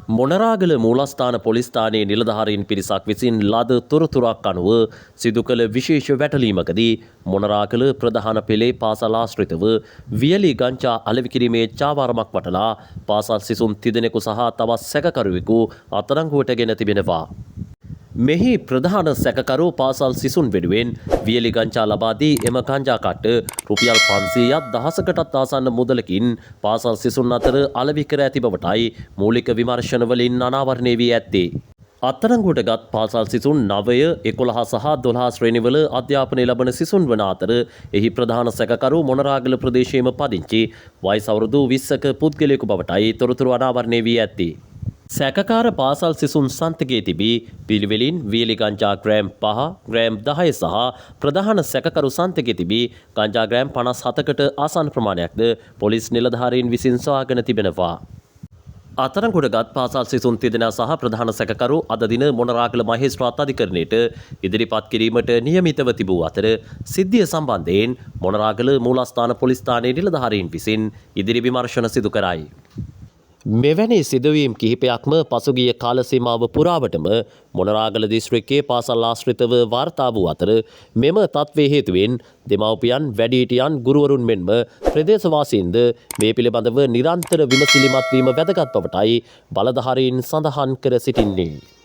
Monaragala මූලස්ථාන police ස්ථානයේ නිලධාරීන් පිරිසක් විසින් ලද තොරතුරක් අනුව සිදු කළ විශේෂ වැටලීමකදී මොනරාගල ප්‍රධාන පෙළේ පාසල් ආශ්‍රිතව වියලි ගංජා අලෙවි කිරීමේ චාවාරමක් වටලා පාසල් සිසුන් තිදෙනෙකු සහ තවත් සැකකරුවෙකු අත්අඩංගුවට ගෙන තිබෙනවා. මෙහි ප්‍රධාන සැකකරු පාසල් සිසුන් වෙනුවෙන් වියලි ගංජා ලබා දී එම ගංජා කට්ට රුපියල් 500ක් දහසකටත් ආසන්න මුදලකින් පාසල් සිසුන් අතර අලෙවි කර ඇති බවටයි මූලික විමර්ශන වලින් අනාවරණය වී ඇත්තේ. අත්අඩංගුවටගත් පාසල් සිසුන් 9, 11 සහ 12 ශ්‍රේණිවල අධ්‍යාපනය ලබන සිසුන් වන අතර එහි ප්‍රධාන සැකකරු මොනරාගල ප්‍රදේශයේම පදිංචි වයස අවුරුදු 20ක පුද්ගලයෙකු බවටයි තොරතුරු අනාවරණය වී ඇත්තේ. සැකකාර පාසල් සිසුන් සන්තකයේ තිබී පිළිවෙලින් වියලි ගංජා ග්‍රෑම් 5, ග්‍රෑම් 10 සහ ප්‍රධාන සැකකරු සන්තකයේ තිබී ගංජා ග්‍රෑම් 57කට ආසන්න ප්‍රමාණයක්ද පොලිස් නිලධාරීන් විසින් සොයාගෙන තිබෙනවා. අත්අඩංගුවටගත් පාසල් සිසුන් තිදෙනා සහ ප්‍රධාන සැකකරු අද දින මොනරාගල මහේස්ත්‍රාත් අධිකරණයට ඉදිරිපත් කිරීමට නියමිතව තිබූ අතර සිද්ධිය සම්බන්ධයෙන් මොනරාගල මූලස්ථාන පොලිස් ස්ථානයේ නිලධාරීන් විසින් ඉදිරි විමර්ශන සිදු කරයි. මෙවැනි සිදුවීම් කිහිපයක්ම පසුගිය කාල සීමාව පුරාවටම මොනරාගල දිස්ත්‍රික්කයේ පාසල් ආශ්‍රිතව වාර්තා වූ අතර මෙම තත්ත්වයේ හේතුවෙන් දෙමව්පියන්, වැඩිහිටියන්, ගුරුවරුන් මෙන්ම ප්‍රදේශවාසීන්ද මේ පිළිබඳව නිරන්තර විමසිලිමත් වීම වැදගත් බවටයි බලධාරීන් සඳහන් කර සිටින්නේ.